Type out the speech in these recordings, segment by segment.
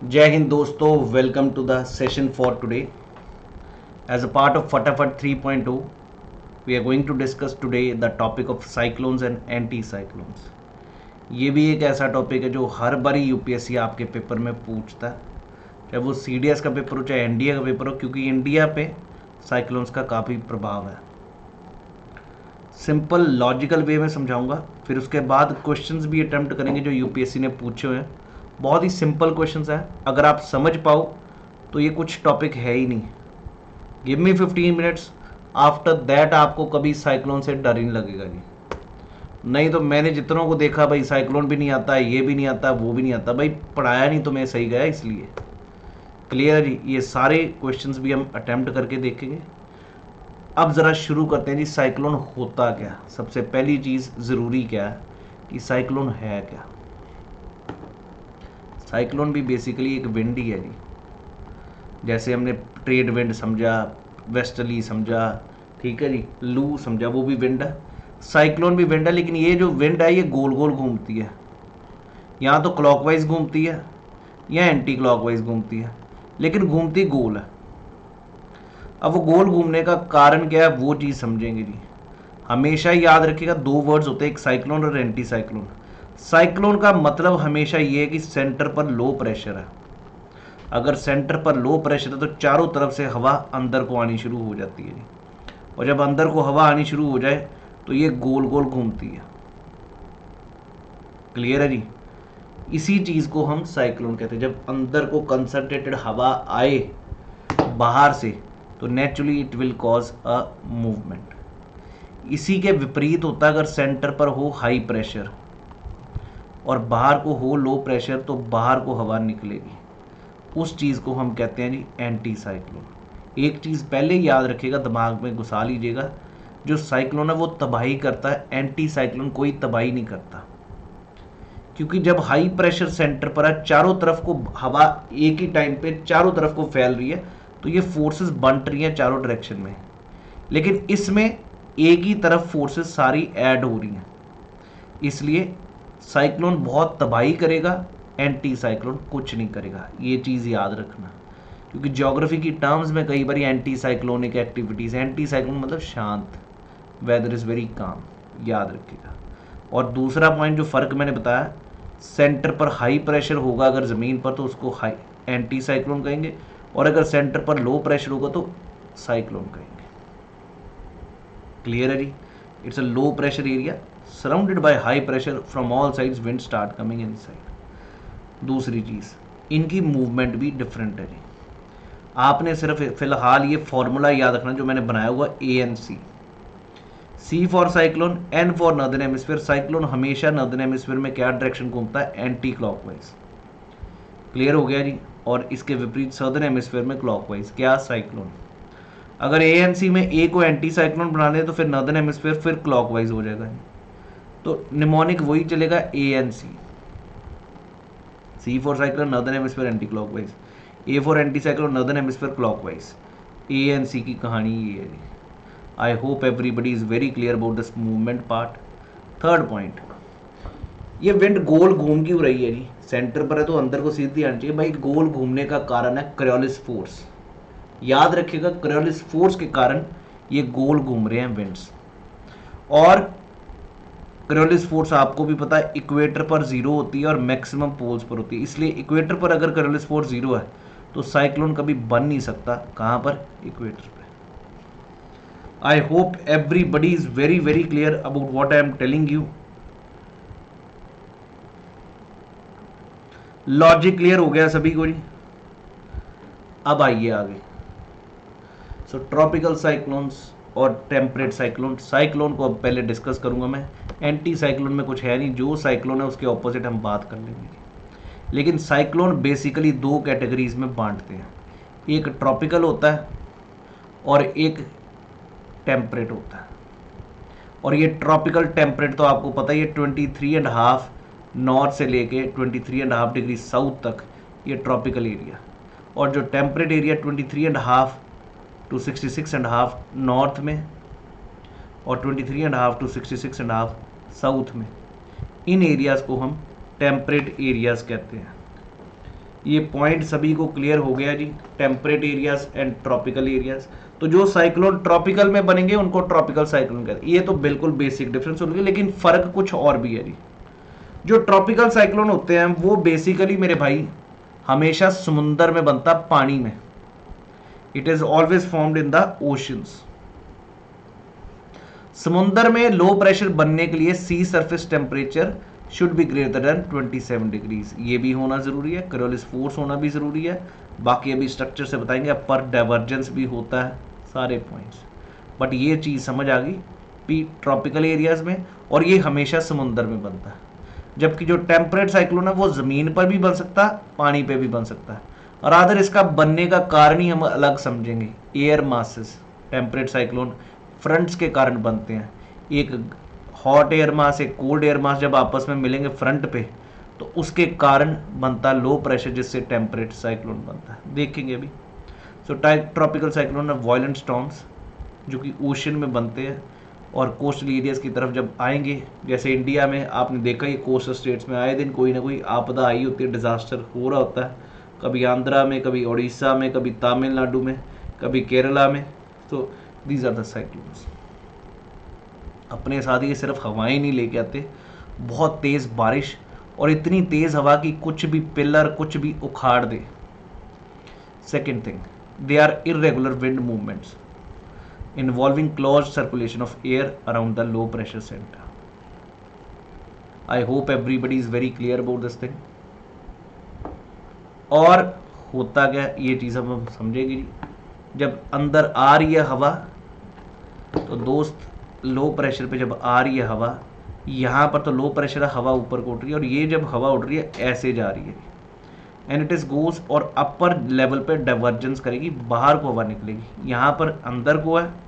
जय हिंद दोस्तों, welcome to the session for today. As a part of Fatafat 3.0, we are going to discuss today the topic of cyclones and anti-cyclones. ये भी एक ऐसा topic है जो हर बारी यूपीएससी आपके पेपर में पूछता है, चाहे वो सीडीएस का पेपर हो चाहे एनडीए का पेपर हो, क्योंकि इंडिया पे साइक्लोन्स का काफ़ी प्रभाव है. सिंपल लॉजिकल वे में समझाऊंगा, फिर उसके बाद क्वेश्चंस भी अटेम्प्ट करेंगे जो यूपीएससी ने पूछे हुए हैं. बहुत ही सिंपल क्वेश्चंस हैं, अगर आप समझ पाओ तो ये कुछ टॉपिक है ही नहीं. Give me 15 minutes, after that आपको कभी साइक्लोन से डर ही नहीं लगेगा जी. नहीं तो मैंने जितनों को देखा भाई, साइक्लोन भी नहीं आता, ये भी नहीं आता, वो भी नहीं आता. भाई पढ़ाया नहीं तो मैं सही गया, इसलिए. क्लियर जी. ये सारे क्वेश्चंस भी हम अटेम्प्ट करके देखेंगे. अब ज़रा शुरू करते हैं जी. साइक्लोन होता क्या? सबसे पहली चीज़ ज़रूरी क्या है कि साइक्लोन है क्या. साइक्लोन भी बेसिकली एक विंड ही है जी. जैसे हमने ट्रेड विंड समझा, वेस्टर्ली समझा, ठीक है जी, लू समझा, वो भी विंड है. साइक्लोन भी विंड है, लेकिन ये जो विंड है ये गोल गोल घूमती है. यहाँ तो क्लॉकवाइज घूमती है या एंटी क्लॉकवाइज घूमती है, लेकिन घूमती गोल है. अब वो गोल घूमने का कारण क्या है वो चीज़ समझेंगे जी. हमेशा याद रखिएगा, दो वर्ड्स होते हैं, एक साइक्लोन और एंटी साइक्लोन. साइक्लोन का मतलब हमेशा ये है कि सेंटर पर लो प्रेशर है. अगर सेंटर पर लो प्रेशर है तो चारों तरफ से हवा अंदर को आनी शुरू हो जाती है जी. और जब अंदर को हवा आनी शुरू हो जाए तो ये गोल गोल घूमती है. क्लियर है जी. इसी चीज़ को हम साइक्लोन कहते हैं. जब अंदर को कंसंट्रेटेड हवा आए बाहर से तो naturally it will cause a movement. इसी के विपरीत होता है अगर सेंटर पर हो हाई प्रेशर और बाहर को हो लो प्रेशर, तो बाहर को हवा निकलेगी. उस चीज़ को हम कहते हैं जी एंटी साइक्लोन. एक चीज़ पहले याद रखिएगा, दिमाग में घुसा लीजिएगा, जो साइक्लोन है वो तबाही करता है, एंटी साइक्लोन कोई तबाही नहीं करता. क्योंकि जब हाई प्रेशर सेंटर पर है, चारों तरफ को हवा एक ही टाइम पे चारों तरफ को फैल रही है, तो ये फोर्सेस बंट रही हैं चारों डायरेक्शन में. लेकिन इसमें एक ही तरफ फोर्सेस सारी ऐड हो रही हैं, इसलिए साइक्लोन बहुत तबाही करेगा, एंटी साइक्लोन कुछ नहीं करेगा. ये चीज़ याद रखना, क्योंकि ज्योग्राफी की टर्म्स में कई बार anti cyclonic activities, anti cyclone मतलब शांत, वेदर इज़ वेरी काम, याद रखिएगा. और दूसरा पॉइंट जो फ़र्क मैंने बताया, सेंटर पर हाई प्रेशर होगा अगर ज़मीन पर तो उसको हाई एंटी साइक्लोन कहेंगे, और अगर सेंटर पर लो प्रेशर होगा तो साइक्लोन कहेंगे. क्लियर है जी. It's a low pressure area surrounded by high pressure, from all sides wind start coming inside. दूसरी चीज़, इनकी मूवमेंट भी डिफरेंट है जी. आपने सिर्फ फिलहाल ये फॉर्मूला याद रखना जो मैंने बनाया हुआ, A N C. C for cyclone, N for northern hemisphere. Cyclone हमेशा नॉर्दर्न हेमिस्फीयर में क्या डायरेक्शन घूमता है? Anti clockwise. क्लियर हो गया जी. और इसके विपरीत सदर्न हेमिस्फीयर में क्लॉकवाइज. क्या? साइक्लोन. अगर ए एन सी में ए को एंटी साइक्लोन बना दें तो फिर नॉर्दर्न हेमिस्फीयर फिर क्लॉकवाइज हो जाएगा. तो निमोनिक वही चलेगा, A N C. C for cyclone northern hemisphere anti clockwise, A for anti cyclone northern hemisphere clockwise. A N C की कहानी ये है. I hope everybody is very clear about this movement part. Third point, ये wind गोल घूम क्यों रही है जी? सेंटर पर है तो अंदर को सीधी आनी चाहिए. भाई गोल घूमने का कारण है कोरियोलिस फोर्स. याद रखिएगा, कोरियोलिस फोर्स के कारण ये गोल घूम रहे हैं विंड्स. और कोरियोलिस फोर्स आपको भी पता है इक्वेटर पर जीरो होती है और मैक्सिमम पोल्स पर होती है. इसलिए इक्वेटर पर अगर कोरियोलिस फोर्स जीरो है तो साइक्लोन कभी बन नहीं सकता. कहां पर? इक्वेटर पर. आई hope everybody is very very clear about what I am telling you. Logic clear हो गया सभी को जी. अब आइए आगे. सो ट्रॉपिकल साइक्लोन्स और टेम्परेट साइक्लोन. साइक्लोन को अब पहले डिस्कस करूंगा मैं. एंटी साइक्लोन में कुछ है नहीं, जो साइक्लोन है उसके ऑपोजिट हम बात कर लेंगे. लेकिन साइक्लोन बेसिकली दो कैटेगरीज में बांटते हैं. एक ट्रॉपिकल होता है और एक टेम्परेट होता है. और ये ट्रॉपिकल टेम्परेट तो आपको पता ही है, 23.5 नॉर्थ से लेके 23.5 डिग्री साउथ तक ये ट्रॉपिकल एरिया. और जो टेम्परेट एरिया 23.5 टू 66.5 नॉर्थ में और 23.5 टू 66.5 साउथ में, इन एरियाज़ को हम टेम्परेट एरियाज़ कहते हैं. ये पॉइंट सभी को क्लियर हो गया जी, temperate areas and tropical areas. तो जो साइक्लोन ट्रॉपिकल में बनेंगे उनको ट्रॉपिकल साइक्लोन कहते हैं। ये तो बिल्कुल बेसिक डिफरेंस होंगे, लेकिन फर्क कुछ और भी है जी। जो ट्रॉपिकल साइक्लोन होते हैं वो बेसिकली मेरे भाई हमेशा समुंदर में बनता, पानी में। It is always formed in the oceans. समुंदर में लो प्रेशर बनने के लिए sea surface temperature should be greater than 27 degrees, ये भी होना जरूरी है। कोरियोलिस फोर्स होना भी जरूरी है। बाकी अभी स्ट्रक्चर से बताएंगे, अपर डाइवर्जेंस भी होता है, सारे पॉइंट्स। बट ये चीज़ समझ आ गई कि ट्रॉपिकल एरियाज में, और ये हमेशा समुंदर में बनता है। जबकि जो टेम्परेट साइक्लोन है वो ज़मीन पर भी बन सकता है, पानी पे भी बन सकता है। और आदर इसका बनने का कारण ही हम अलग समझेंगे। Air masses, temperate cyclone fronts के कारण बनते हैं। एक हॉट एयर मास, एक कोल्ड एयर मास जब आपस में मिलेंगे फ्रंट पे, तो उसके कारण बनता लो प्रेशर, जिससे टेम्परेट साइक्लोन बनता है, देखेंगे अभी। सो ट्रॉपिकल साइक्लोन है वायलेंट स्टॉर्म्स जो कि ओशन में बनते हैं और कोस्टल एरियाज की तरफ जब आएंगे, जैसे इंडिया में आपने देखा ही कोस्टल स्टेट्स में आए दिन कोई ना कोई आपदा आई होती है, डिजास्टर हो रहा होता है, कभी आंध्रा में, कभी उड़ीसा में, कभी तमिलनाडु में, कभी केरला में। तो दीज आर द साइक्लोन्स। अपने साथ ये सिर्फ हवाएं नहीं लेके आते, बहुत तेज़ बारिश और इतनी तेज़ हवा कि कुछ भी पिलर, कुछ भी उखाड़ दे। Second thing, they are irregular wind movements involving closed circulation of air around the low pressure center. I hope everybody is very clear about this thing. और होता क्या, ये चीज़ हम समझेंगे। जब अंदर आ रही है हवा, तो दोस्त लो प्रेशर पे जब आ रही है हवा, यहाँ पर तो लो प्रेशर है, हवा ऊपर को उठ रही है, और ये जब हवा उठ रही है ऐसे जा रही है, एंड इट इज गोज, और अपर लेवल पे डाइवर्जेंस करेगी, बाहर को हवा निकलेगी। यहाँ पर अंदर को है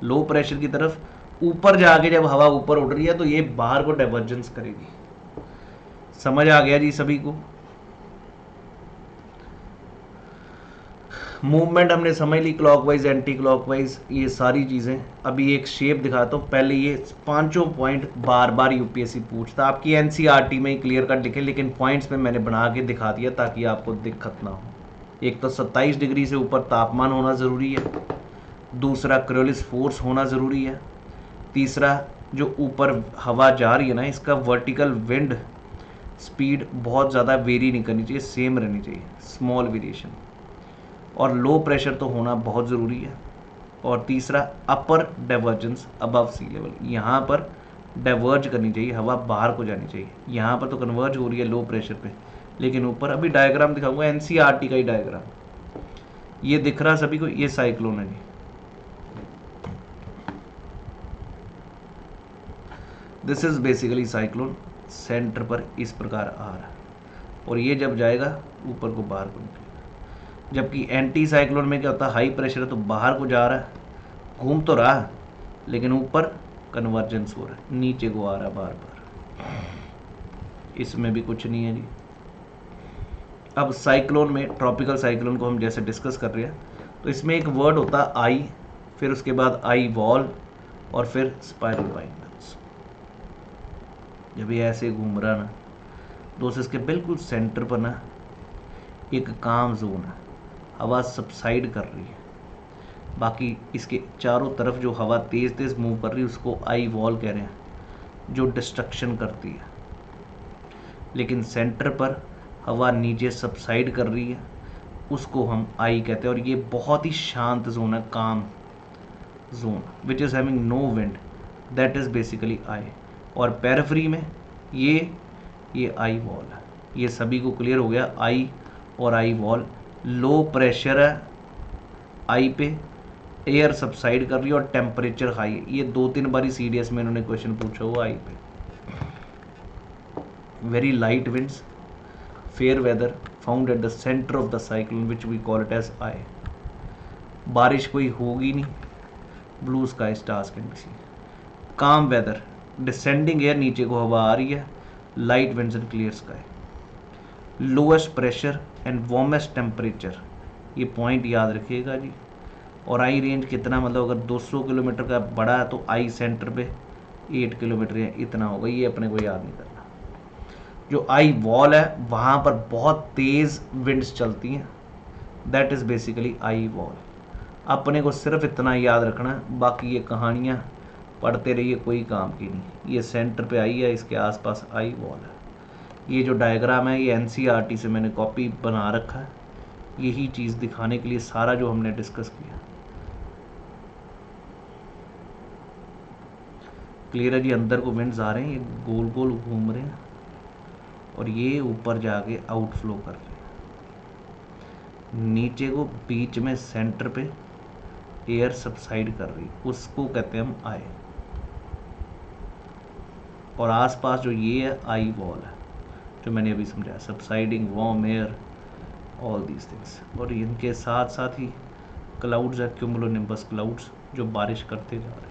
लो प्रेशर की तरफ, ऊपर जाके जब हवा ऊपर उड़ रही है तो ये बाहर को डाइवर्जेंस करेगी। समझ आ गया जी सभी को? मूवमेंट हमने समझ ली, क्लॉकवाइज, एंटी क्लॉकवाइज, ये सारी चीज़ें। अभी एक शेप दिखाता हूँ। पहले ये पांचों पॉइंट बार बार यूपीएससी पूछता, आपकी एनसीईआरटी में ही क्लियर कट लिखे, लेकिन पॉइंट्स में मैंने बना के दिखा दिया ताकि आपको दिक्कत ना हो। एक तो 27 डिग्री से ऊपर तापमान होना ज़रूरी है, दूसरा कोरियोलिस फोर्स होना ज़रूरी है, तीसरा जो ऊपर हवा जा रही है ना, इसका वर्टिकल विंड स्पीड बहुत ज़्यादा वेरी नहीं करनी चाहिए, सेम रहनी चाहिए, स्मॉल वेरिएशन, और लो प्रेशर तो होना बहुत ज़रूरी है। और तीसरा अपर डाइवर्जेंस अबव सी लेवल, यहाँ पर डाइवर्ज करनी चाहिए, हवा बाहर को जानी चाहिए। यहाँ पर तो कन्वर्ज हो रही है लो प्रेशर पे, लेकिन ऊपर अभी डायग्राम दिखाऊंगा, एनसीईआरटी का ही डायग्राम। ये दिख रहा सभी को, ये साइक्लोन है जी। This is basically cyclone, centre पर इस प्रकार आ रहा है, और ये जब जाएगा ऊपर को बाहर को निकलेगा। जबकि एंटी साइक्लोन में क्या होता है, हाई प्रेशर है तो बाहर को जा रहा है, घूम तो रहा है, लेकिन ऊपर कन्वर्जेंस हो रहा है, नीचे को आ रहा है बार बार। इसमें भी कुछ नहीं है जी। अब साइक्लोन में, ट्रॉपिकल साइक्लोन को हम जैसे डिस्कस कर रहे हैं, तो इसमें एक वर्ड होता है आई, फिर उसके बाद आई वॉल, और फिर स्पाइरल बाइंडर्स। जब ये ऐसे घूम रहा ना दोस्त, इसके बिल्कुल सेंटर पर ना एक काम जोन है, हवा सबसाइड कर रही है। बाकी इसके चारों तरफ जो हवा तेज़ तेज़ मूव कर रही है उसको आई वॉल कह रहे हैं, जो डिस्ट्रक्शन करती है। लेकिन सेंटर पर हवा नीचे सबसाइड कर रही है, उसको हम आई कहते हैं। और ये बहुत ही शांत जोन है, calm zone, which is having no wind, that is basically eye. और पेरिफेरी में ये आई वॉल है। ये सभी को क्लियर हो गया, आई और आई वॉल। लो प्रेशर है आई पे, एयर सबसाइड कर रही है और टेम्परेचर हाई है। ये 2-3 बार सीडीएस में इन्होंने क्वेश्चन पूछा हुआ आई पे। Very light winds, fair weather found at the centre of the cyclone which we call it as eye. बारिश कोई होगी नहीं, blue sky, stars can be seen. Calm weather, descending air, नीचे को हवा आ रही है, light winds and clear sky. Lowest pressure and warmest temperature, ये पॉइंट याद रखिएगा जी। और आई रेंज कितना, मतलब अगर 200 किलोमीटर का बड़ा है तो आई सेंटर पे 8 किलोमीटर है, इतना होगा, ये अपने को याद नहीं करना। जो आई वॉल है वहाँ पर बहुत तेज़ विंड्स चलती हैं, that is basically eye wall. अपने को सिर्फ इतना याद रखना है, बाकी ये कहानियाँ पढ़ते रहिए, कोई काम की नहीं। ये सेंटर पे आई है, इसके आसपास आई वॉल है। ये जो डायग्राम है ये एनसीईआरटी से मैंने कॉपी बना रखा है, यही चीज़ दिखाने के लिए सारा जो हमने डिस्कस किया। क्लियर है जी? अंदर को विंड्स आ रहे हैं, ये गोल गोल घूम रहे हैं और ये ऊपर जाके आउटफ्लो कर रहे हैं। नीचे को बीच में सेंटर पे एयर सबसाइड कर रही, उसको कहते हैं हम आई। और आसपास जो ये है आई वॉल है, जो मैंने अभी समझाया, subsiding warm air, all these things. और इनके साथ साथ ही क्लाउड्स है, क्यूमुलोनिम्बस क्लाउड्स, जो बारिश करते जा रहे हैं।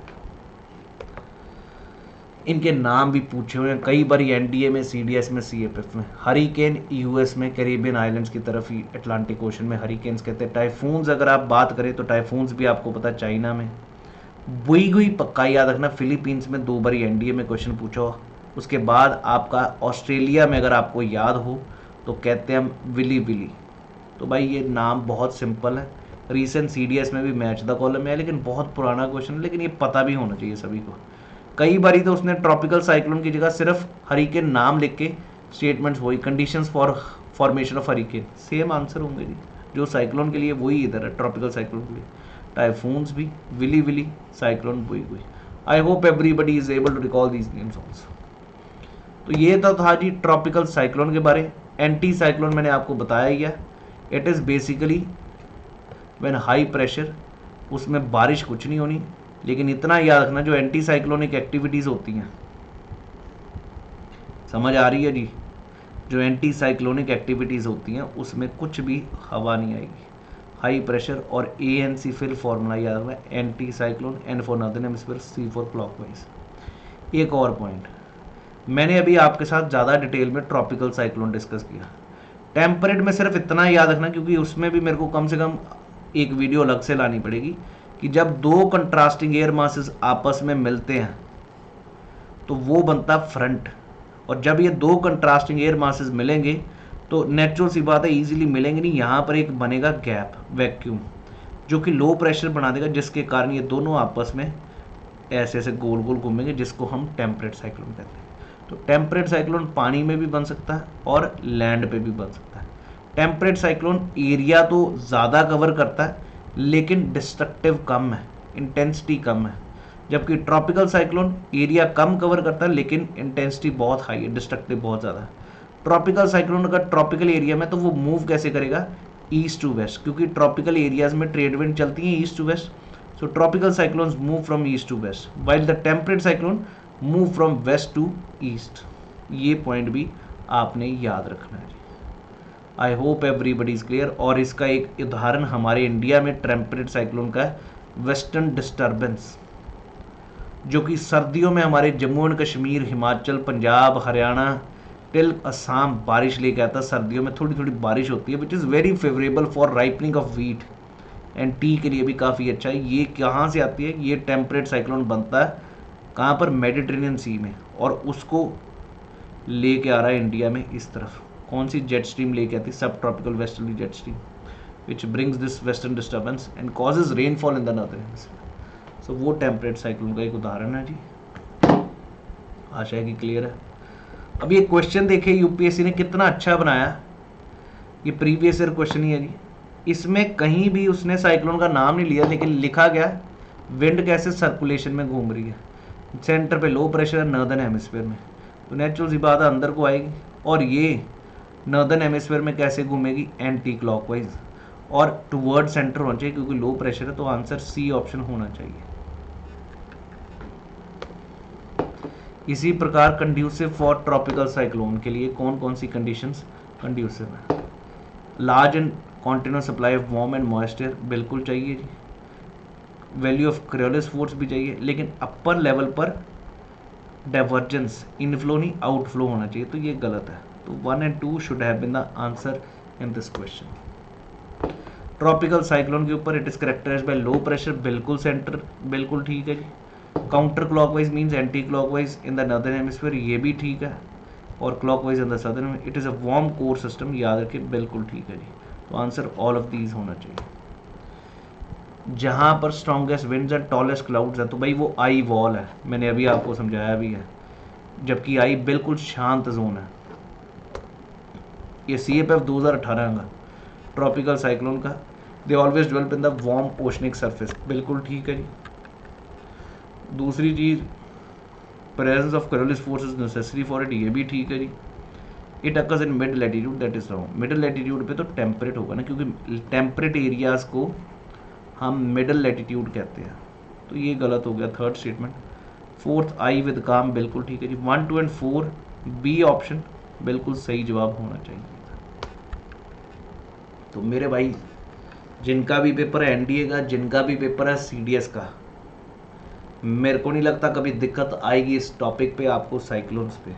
इनके नाम भी पूछे हुए हैं कई बार एनडीए में, सीडीएस में, सीएफएफ में। हरिकेन यूएस में कैरिबियन आइलैंड्स की तरफ ही, अटलांटिक ओशन में हरिकेन्स कहते हैं। टाइफून्स अगर आप बात करें तो टाइफून्स भी आपको पता चाइना में। बुईगुई पक्का याद रखना, फिलीपींस में 2 बार एनडीए में क्वेश्चन पूछा हो। उसके बाद आपका ऑस्ट्रेलिया में अगर आपको याद हो तो कहते हैं हम विली विली। तो भाई ये नाम बहुत सिंपल है, रिसेंट सीडीएस में भी मैच द कॉलम में है, लेकिन बहुत पुराना क्वेश्चन है, लेकिन ये पता भी होना चाहिए सभी को। कई बारी तो उसने ट्रॉपिकल साइक्लोन की जगह सिर्फ हरिकेन नाम लिख के स्टेटमेंट्स वही, conditions for formation of hurricane, same answer होंगे जी। जो साइक्लोन के लिए वही इधर है, ट्रॉपिकल साइक्लोन के लिए। टाइफून्स भी, विली विली, साइक्लोन बुईगुई। I hope everybody is able to recall these names also. तो ये तो था जी ट्रॉपिकल साइक्लोन के बारे। एंटी साइक्लोन मैंने आपको बताया ही है, it is basically when high pressure, उसमें बारिश कुछ नहीं होनी, लेकिन इतना याद रखना जो एंटी साइक्लोनिक एक्टिविटीज़ होती हैं, समझ आ रही है जी? जो एंटी साइक्लोनिक एक्टिविटीज़ होती हैं उसमें कुछ भी हवा नहीं आएगी, हाई प्रेशर। और ANC फिर फॉर्मूला याद रखना, anti cyclone, N for northern hemisphere, C for clockwise. एक और पॉइंट, मैंने अभी आपके साथ ज़्यादा डिटेल में ट्रॉपिकल साइक्लोन डिस्कस किया। टेम्परेट में सिर्फ इतना याद रखना, क्योंकि उसमें भी मेरे को कम से कम एक वीडियो अलग से लानी पड़ेगी, कि जब 2 कंट्रास्टिंग एयर मासेस आपस में मिलते हैं तो वो बनता फ्रंट। और जब ये 2 कंट्रास्टिंग एयर मासेस मिलेंगे तो नेचुरल सी बात है, इजीली मिलेंगे नहीं, यहाँ पर एक बनेगा गैप, वैक्यूम, जो कि लो प्रेशर बना देगा, जिसके कारण ये दोनों आपस में ऐसे ऐसे गोल गोल घूमेंगे, जिसको हम टेम्परेट साइक्लोन कहते हैं। तो टेम्परेट साइक्लोन पानी में भी बन सकता है और लैंड पे भी बन सकता है। टेम्परेट साइक्लोन एरिया तो ज़्यादा कवर करता है, लेकिन डिस्ट्रक्टिव कम है, इंटेंसिटी कम है। जबकि ट्रॉपिकल साइक्लोन एरिया कम कवर करता है, लेकिन इंटेंसिटी बहुत हाई है, डिस्ट्रक्टिव बहुत ज़्यादा है। ट्रॉपिकल साइक्लोन अगर ट्रॉपिकल एरिया में, तो वो मूव कैसे करेगा? ईस्ट टू वेस्ट, क्योंकि ट्रॉपिकल एरियाज में ट्रेड विंड चलती है east to west. So tropical cyclones move from east to west, while the temperate cyclone move from west to east. ये पॉइंट भी आपने याद रखना है। I hope everybody is clear. और इसका एक उदाहरण हमारे इंडिया में टेम्परेट साइक्लोन का है, वेस्टर्न डिस्टर्बेंस, जो कि सर्दियों में हमारे जम्मू एंड कश्मीर, हिमाचल, पंजाब, हरियाणा टिल असम बारिश लेके आता है। सर्दियों में थोड़ी थोड़ी बारिश होती है, which is very favourable for ripening of wheat and T के लिए भी काफ़ी अच्छा है। ये कहाँ से आती है? ये टेम्परेट साइक्लोन बनता है कहाँ पर? मेडिटेरेनियन सी में, और उसको लेके आ रहा है इंडिया में इस तरफ। कौन सी जेट स्ट्रीम लेके आती है? Sub tropical westerly jet stream, which brings this western disturbance and causes rainfall in the northern hemisphere. So वो टेम्परेट साइक्लोन का एक उदाहरण है जी। आशा है कि क्लियर है। अब ये क्वेश्चन देखिए यूपीएससी ने कितना अच्छा बनाया, ये प्रीवियस ईयर क्वेश्चन ही है जी। इसमें कहीं भी उसने साइक्लोन का नाम नहीं लिया, लेकिन लिखा गया विंड कैसे सर्कुलेशन में घूम रही है, सेंटर पे लो प्रेशर है नॉर्दर्न हेमिस्फीयर में, तो नेचुरल सी बात है अंदर को आएगी। और ये नॉर्दर्न हेमिस्फीयर में कैसे घूमेगी? एंटी क्लॉकवाइज, और टुवर्ड सेंटर होना चाहिए, क्योंकि लो प्रेशर है। तो आंसर सी ऑप्शन होना चाहिए। इसी प्रकार कंड्यूसिव फॉर ट्रॉपिकल साइक्लोन के लिए कौन कौन सी कंडीशंस कंड्यूसिव है? Large and continuous supply of warm and moisture बिल्कुल चाहिए जी। वैल्यू ऑफ क्रियोलिस फोर्स भी चाहिए, लेकिन अपर लेवल पर डाइवर्जेंस, इनफ्लो नहीं आउटफ्लो होना चाहिए, तो ये गलत है। तो 1 and 2 should have been the answer in this question. Tropical cyclone के ऊपर it is characterized by low pressure, बिल्कुल सेंटर, बिल्कुल ठीक है जी। Counter clockwise means anti clockwise in the northern hemisphere, ये भी ठीक है। और clockwise in the southern, it is a warm core system, याद रखिए, बिल्कुल ठीक है जी। तो आंसर ऑल ऑफ दीज होना चाहिए। जहाँ पर strongest winds and tallest clouds हैं, तो भाई वो आई वॉल है, मैंने अभी आपको समझाया भी है, जबकि आई बिल्कुल शांत जोन है। ये CFF 2018 का ट्रॉपिकल साइक्लोन का, they always develop in the warm oceanic surface, बिल्कुल ठीक है जी। दूसरी चीज़, presence of Coriolis force is necessary for it, ये भी ठीक है जी। It occurs in mid latitude, that is wrong. Middle latitude पे तो टेम्परेट होगा ना, क्योंकि टेम्परेट एरियाज को हम मिडिल लैटिट्यूड कहते हैं, तो ये गलत हो गया third statement. Fourth, I with काम, बिल्कुल ठीक है जी। 1, 2 एंड 4 बी ऑप्शन बिल्कुल सही जवाब होना चाहिए। तो मेरे भाई, जिनका भी पेपर है NDA का, जिनका भी पेपर है CDS का, मेरे को नहीं लगता कभी दिक्कत आएगी इस टॉपिक पे आपको, साइक्लोन्स पे।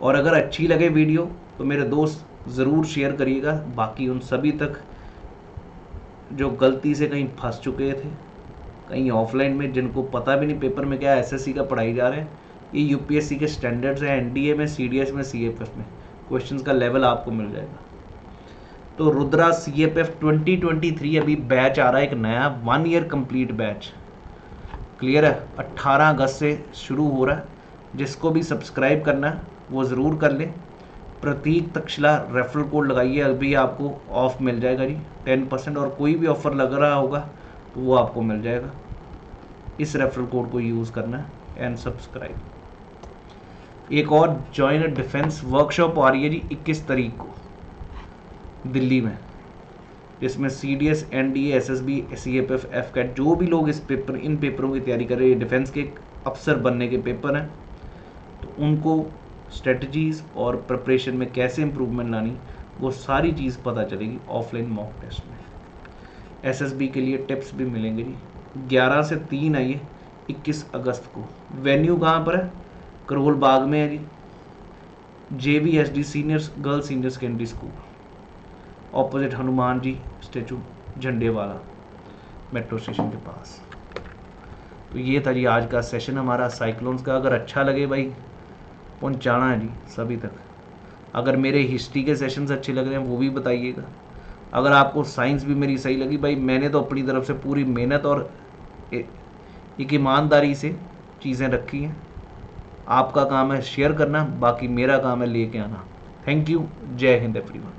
और अगर अच्छी लगे वीडियो तो मेरे दोस्त ज़रूर शेयर करिएगा, बाकी उन सभी तक जो गलती से कहीं फंस चुके थे, कहीं ऑफलाइन में, जिनको पता भी नहीं पेपर में क्या SSC का पढ़ाई जा रहे हैं, ये UPSC के स्टैंडर्ड्स हैं, NDA में, CDS में, CFF में क्वेश्चंस का लेवल आपको मिल जाएगा। तो रुद्रा CFF 2023 अभी बैच आ रहा है, एक नया 1 ईयर कंप्लीट बैच, क्लियर है, 18 अगस्त से शुरू हो रहा है। जिसको भी सब्सक्राइब करना है वो ज़रूर कर ले। प्रतीक तक्षशिला रेफरल कोड लगाइए, अभी आपको ऑफ मिल जाएगा जी 10%, और कोई भी ऑफ़र लग रहा होगा तो वो आपको मिल जाएगा। इस रेफरल कोड को यूज़ करना है एंड सब्सक्राइब। एक और जॉइन डिफेंस वर्कशॉप आ रही है जी 21 तारीख को दिल्ली में, जिसमें CDS, NDA, SSB, CFF, FCAT, जो भी लोग इन पेपरों की तैयारी कर रहे हैं, डिफेंस के अफसर बनने के पेपर हैं, तो उनको स्ट्रेटजीज़ और प्रिपरेशन में कैसे इम्प्रूवमेंट लानी, वो सारी चीज़ पता चलेगी ऑफलाइन मॉक टेस्ट में। SSB के लिए टिप्स भी मिलेंगे जी। 11 से 3 आइए 21 अगस्त को। वेन्यू कहाँ पर है? करोल बाग में है जी, JVSD seniors girls senior secondary school, opposite Hanuman ji statue, Jhandewala metro station के पास। तो ये था जी आज का सेशन हमारा साइक्लोन्स का। अगर अच्छा लगे भाई, पहुंचाना है जी सभी तक। अगर मेरे हिस्ट्री के सेशंस अच्छे लग रहे हैं वो भी बताइएगा। अगर आपको साइंस भी मेरी सही लगी, भाई मैंने तो अपनी तरफ से पूरी मेहनत और एक ईमानदारी से चीज़ें रखी हैं। आपका काम है शेयर करना, बाकी मेरा काम है लेके आना। थैंक यू, जय हिंद एवरीवन।